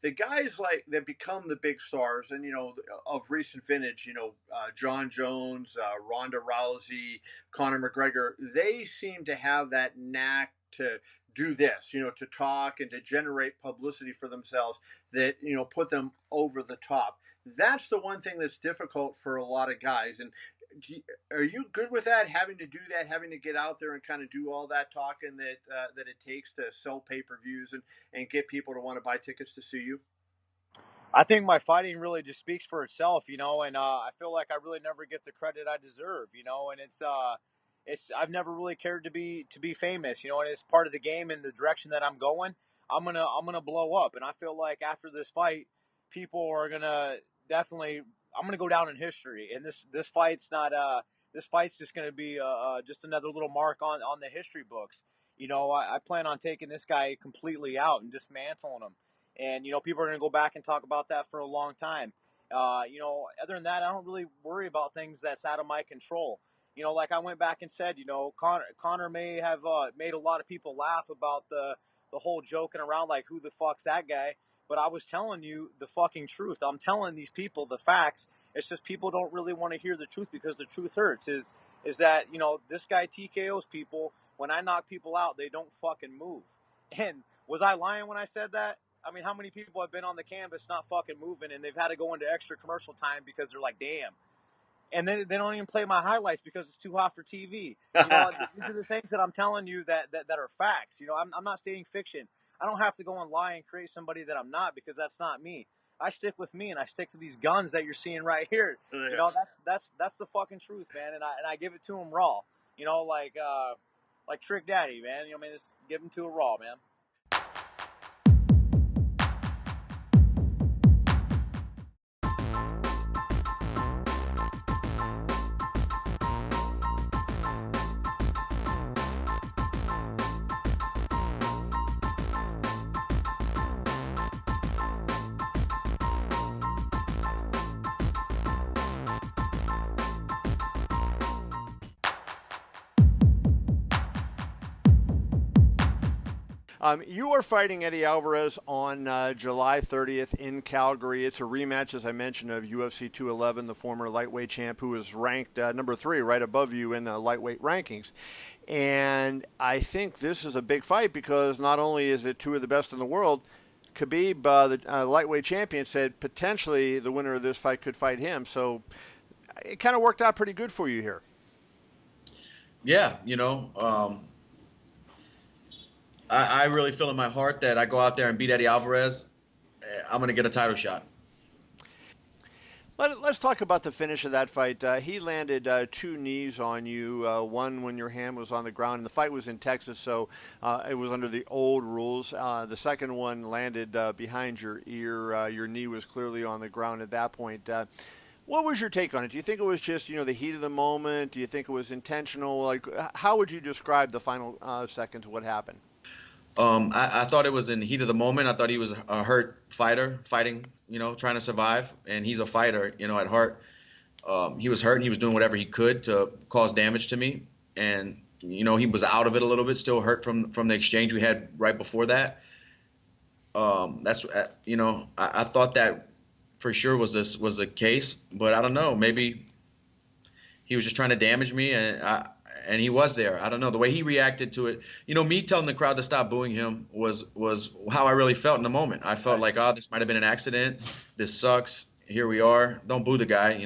the guys like that become the big stars, and of recent vintage, John Jones, Ronda Rousey, Conor McGregor, they seem to have that knack to do this, to talk and to generate publicity for themselves that put them over the top. That's the one thing that's difficult for a lot of guys. And are you good with that? Having to do that, having to get out there and kind of do all that talking that it takes to sell pay-per-views and get people to want to buy tickets to see you? I think my fighting really just speaks for itself, and I feel like I really never get the credit I deserve, and it's I've never really cared to be famous, and it's part of the game and the direction that I'm going. I'm gonna blow up, and I feel like after this fight, people are gonna definitely I'm gonna go down in history, and this fight's not this fight's just gonna be just another little mark on the history books. I plan on taking this guy completely out and dismantling him. And, people are going to go back and talk about that for a long time. Other than that, I don't really worry about things that's out of my control. Like I went back and said, Conor may have made a lot of people laugh about the whole joking around like, who the fuck's that guy? But I was telling you the fucking truth. I'm telling these people the facts. It's just people don't really want to hear the truth because the truth hurts. Is that, this guy TKOs people. When I knock people out, they don't fucking move. And was I lying when I said that? I mean, how many people have been on the canvas not fucking moving, and they've had to go into extra commercial time because they're like, damn. And then they don't even play my highlights because it's too hot for TV. These are the things that I'm telling you that are facts. I'm not stating fiction. I don't have to go and lie and create somebody that I'm not, because that's not me. I stick with me, and I stick to these guns that you're seeing right here. Yeah. That's the fucking truth, man. And I give it to them raw. Like Trick Daddy, man. Just give them to it raw, man. You are fighting Eddie Alvarez on July 30th in Calgary. It's a rematch, as I mentioned, of UFC 211, the former lightweight champ, who is ranked number 3, right above you in the lightweight rankings. And I think this is a big fight because not only is it two of the best in the world, Khabib, the lightweight champion, said potentially the winner of this fight could fight him. So it kind of worked out pretty good for you here. Yeah, I really feel in my heart that I go out there and beat Eddie Alvarez, I'm going to get a title shot. Let's talk about the finish of that fight. He landed 2 knees on you, one when your hand was on the ground, and the fight was in Texas, so it was under the old rules. The second one landed behind your ear. Your knee was clearly on the ground at that point. What was your take on it? Do you think it was just, the heat of the moment? Do you think it was intentional? Like, how would you describe the final seconds of what happened? I thought it was in the heat of the moment. I thought he was a hurt fighter, fighting, trying to survive. And he's a fighter, at heart. He was hurt and he was doing whatever he could to cause damage to me. And, he was out of it a little bit, still hurt from the exchange we had right before that. I thought that for sure was the case. But I don't know, maybe he was just trying to damage me, and he was there. I don't know. The way he reacted to it, me telling the crowd to stop booing him was how I really felt in the moment. I felt like, this might have been an accident. This sucks. Here we are. Don't boo the guy.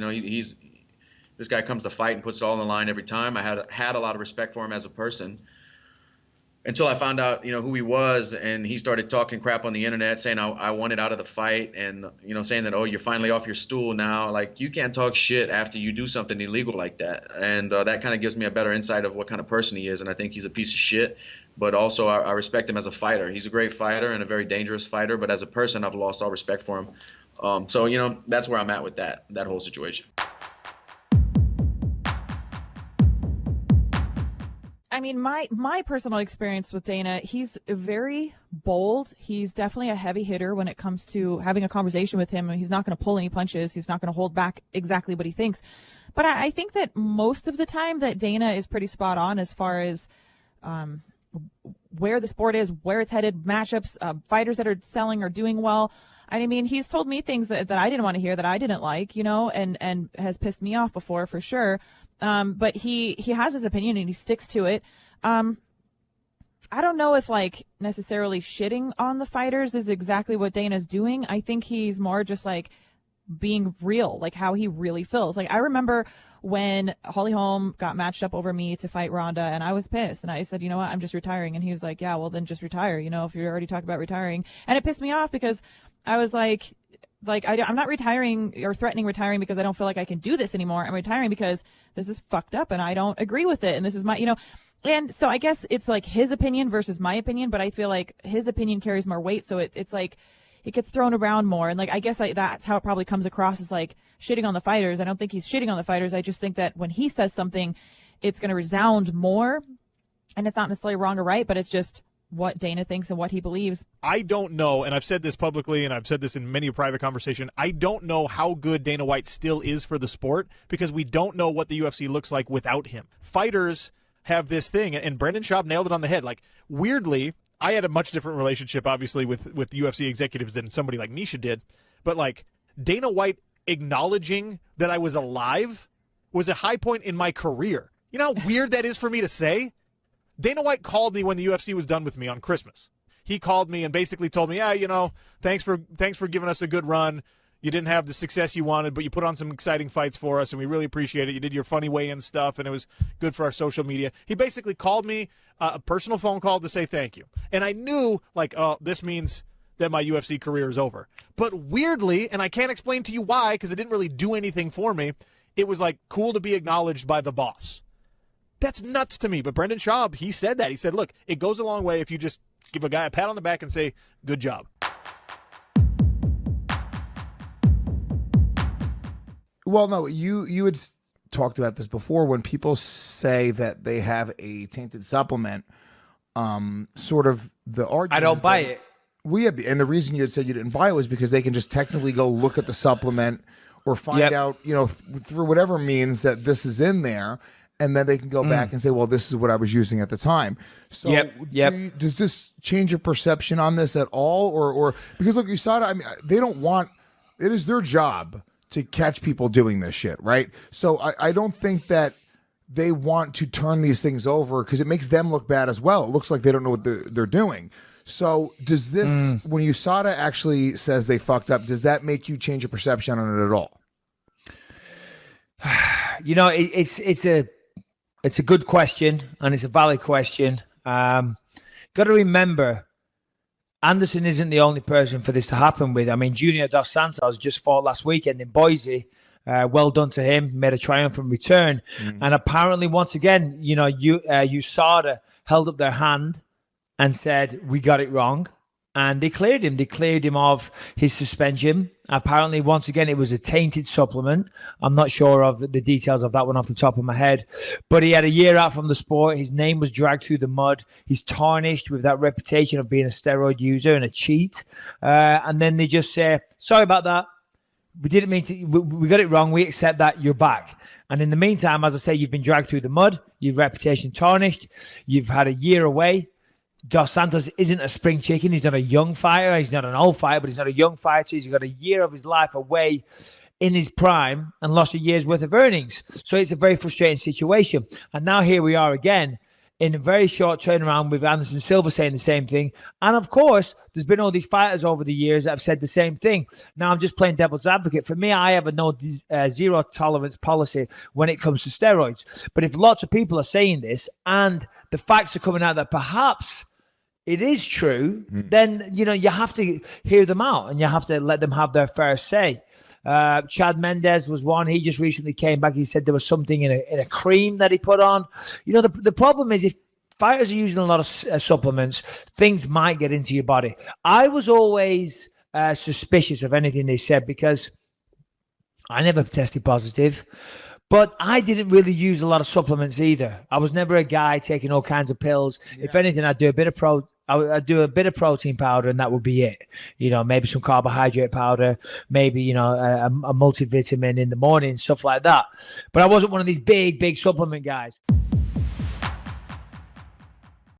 This guy comes to fight and puts it all on the line every time. I had a lot of respect for him as a person until I found out, who he was, and he started talking crap on the internet, saying I wanted out of the fight, and saying that, oh, you're finally off your stool now. Like, you can't talk shit after you do something illegal like that, and that kind of gives me a better insight of what kind of person he is, and I think he's a piece of shit. But also, I respect him as a fighter. He's a great fighter and a very dangerous fighter, but as a person, I've lost all respect for him. So that's where I'm at with that whole situation. I mean, my personal experience with Dana, he's very bold. He's definitely a heavy hitter when it comes to having a conversation with him. He's not going to pull any punches. He's not going to hold back exactly what he thinks. But I think that most of the time that Dana is pretty spot on as far as where the sport is, where it's headed, matchups, fighters that are selling or doing well. I mean, he's told me things that I didn't want to hear, that I didn't like, and has pissed me off before for sure. But he has his opinion and he sticks to it. I don't know if like necessarily shitting on the fighters is exactly what Dana's doing. I think he's more just like being real, like how he really feels. Like I remember when Holly Holm got matched up over me to fight Ronda, and I was pissed, and I said, you know what, I'm just retiring. And he was like, yeah, well then just retire, if you're already talking about retiring. And it pissed me off because I was like I'm not retiring or threatening retiring because I don't feel like I can do this anymore. I'm retiring because this is fucked up and I don't agree with it, and this is my, and so I guess it's like his opinion versus my opinion, but I feel like his opinion carries more weight, so it's like it gets thrown around more. And like I guess that's how it probably comes across, as like shitting on the fighters. I don't think he's shitting on the fighters. I just think that when he says something, it's going to resound more, and it's not necessarily wrong or right, but it's just what Dana thinks and what he believes. I don't know, and I've said this publicly, and I've said this in many a private conversation, I don't know how good Dana White still is for the sport, because we don't know what the UFC looks like without him. Fighters have this thing, and Brendan Schaub nailed it on the head. Like, weirdly, I had a much different relationship, obviously, with UFC executives than somebody like Misha did, but, like, Dana White acknowledging that I was alive was a high point in my career. You know how weird that is for me to say? Dana White called me when the UFC was done with me on Christmas. He called me and basically told me, thanks for giving us a good run. You didn't have the success you wanted, but you put on some exciting fights for us, and we really appreciate it. You did your funny weigh-in stuff, and it was good for our social media. He basically called me a personal phone call to say thank you. And I knew, like, oh, this means that my UFC career is over. But weirdly, and I can't explain to you why, because it didn't really do anything for me, it was, like, cool to be acknowledged by the boss. That's nuts to me. But Brendan Schaub, he said that. He said, look, it goes a long way if you just give a guy a pat on the back and say, good job. Well, no, you had talked about this before. When people say that they have a tainted supplement, sort of the argument, I don't buy it. And the reason you had said you didn't buy it was because they can just technically go look at the supplement or find out, through whatever means that this is in there, and then they can go back and say, well, this is what I was using at the time. So does this change your perception on this at all? Or because look, USADA, I mean, they don't want, it is their job to catch people doing this shit, right? So I don't think that they want to turn these things over because it makes them look bad as well. It looks like they don't know what they're doing. So does this, when USADA actually says they fucked up, does that make you change your perception on it at all? It's a good question, and it's a valid question. Got to remember, Anderson isn't the only person for this to happen with. I mean, Junior Dos Santos just fought last weekend in Boise. Well done to him. Made a triumphant return. And apparently, once again, USADA held up their hand and said, we got it wrong. And they cleared him. They cleared him of his suspension. Apparently, once again, it was a tainted supplement. I'm not sure of the details of that one off the top of my head. But he had a year out from the sport. His name was dragged through the mud. He's tarnished with that reputation of being a steroid user and a cheat. And then they just say, sorry about that. We didn't mean to. We got it wrong. We accept that. You're back. And in the meantime, as I say, you've been dragged through the mud. Your reputation tarnished. You've had a year away. Dos Santos isn't a spring chicken. He's not a young fighter. He's not an old fighter, but he's not a young fighter. He's got a year of his life away in his prime and lost a year's worth of earnings. So it's a very frustrating situation. And now here we are again in a very short turnaround with Anderson Silva saying the same thing. And of course, there's been all these fighters over the years that have said the same thing. Now I'm just playing devil's advocate. For me, I have a zero tolerance policy when it comes to steroids. But if lots of people are saying this and the facts are coming out that perhaps it is true, then, you have to hear them out and you have to let them have their fair say. Chad Mendes was one. He just recently came back. He said there was something in a cream that he put on. The problem is if fighters are using a lot of supplements, things might get into your body. I was always suspicious of anything they said because I never tested positive. But I didn't really use a lot of supplements either. I was never a guy taking all kinds of pills. Yeah. If anything, I'd do a bit of protein powder, and that would be it. Maybe some carbohydrate powder, maybe, a multivitamin in the morning, stuff like that. But I wasn't one of these big supplement guys.